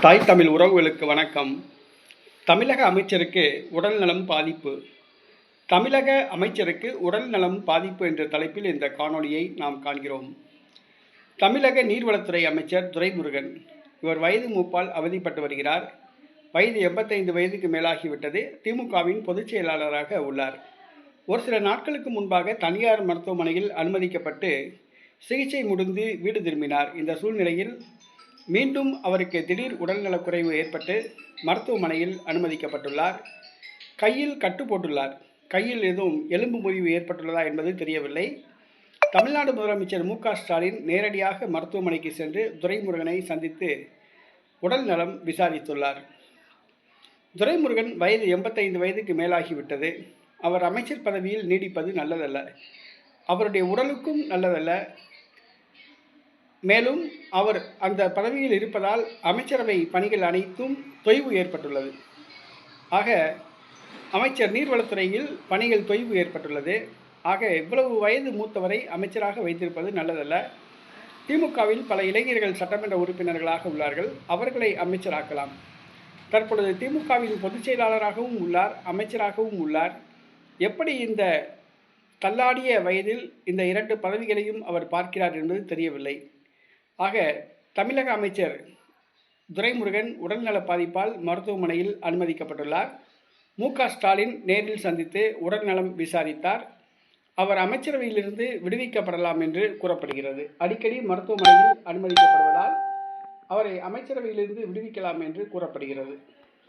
தாய் தமிழ் உறவுகளுக்கு வணக்கம். தமிழக அமைச்சருக்கு உடல்நலம் பாதிப்பு. தமிழக அமைச்சருக்கு உடல்நலம் பாதிப்பு என்ற தலைப்பில் இந்த காணொளியை நாம் காண்கிறோம். தமிழக நீர்வளத்துறை அமைச்சர் துரைமுருகன் இவர் வயது மூப்பால் அவதிப்பட்டு வருகிறார். வயது 85 வயதுக்கு மேலாகிவிட்டது. திமுகவின் பொதுச் செயலாளராக உள்ளார். ஒரு சில நாட்களுக்கு முன்பாக தனியார் மருத்துவமனையில் அனுமதிக்கப்பட்டு சிகிச்சை முடிந்து வீடு திரும்பினார். இந்த சூழ்நிலையில் மீண்டும் அவருக்கு திடீர் உடல்நலக்குறைவு ஏற்பட்டு மருத்துவமனையில் அனுமதிக்கப்பட்டுள்ளார். கையில் கட்டு போட்டுள்ளார். கையில் எதுவும் எலும்பு முறிவு ஏற்பட்டுள்ளதா என்பது தெரியவில்லை. தமிழ்நாடு முதலமைச்சர் மு.க.ஸ்டாலின் நேரடியாக மருத்துவமனைக்கு சென்று துரைமுருகனை சந்தித்து உடல் நலம் விசாரித்துள்ளார். துரைமுருகன் வயது 85 வயதுக்கு மேலாகிவிட்டது. அவர் அமைச்சர் பதவியில் நீடிப்பது நல்லதல்ல, அவருடைய உடலுக்கும் நல்லதல்ல. மேலும் அவர் அந்த பதவியில் இருப்பதால் அமைச்சரவை பணிகள் அனைத்தும் தொய்வு ஏற்பட்டுள்ளது. ஆக அமைச்சர் நீர்வளத்துறையில் பணிகள் தொய்வு ஏற்பட்டுள்ளது. ஆக இவ்வளவு வயது மூத்தவரை அமைச்சராக வைத்திருப்பது நல்லதல்ல. திமுகவில் பல இளைஞர்கள் சட்டமன்ற உறுப்பினர்களாக உள்ளார்கள். அவர்களை அமைச்சராக்கலாம். தற்பொழுது திமுகவின் பொதுச் செயலாளராகவும் உள்ளார், அமைச்சராகவும் உள்ளார். எப்படி இந்த தள்ளாடிய வயதில் இந்த 2 பதவிகளையும் அவர் பார்க்கிறார் என்பது தெரியவில்லை. ஆக தமிழக அமைச்சர் துரைமுருகன் உடல்நல பாதிப்பால் மருத்துவமனையில் அனுமதிக்கப்பட்டுள்ளார். மு.க.ஸ்டாலின் நேரில் சந்தித்து உடல்நலம் விசாரித்தார். அவர் அமைச்சரவையிலிருந்து விடுவிக்கப்படலாம் என்று கூறப்படுகிறது. அடிக்கடி மருத்துவமனையில் அனுமதிக்கப்படுவதால் அவரை அமைச்சரவையிலிருந்து விடுவிக்கலாம் என்று கூறப்படுகிறது.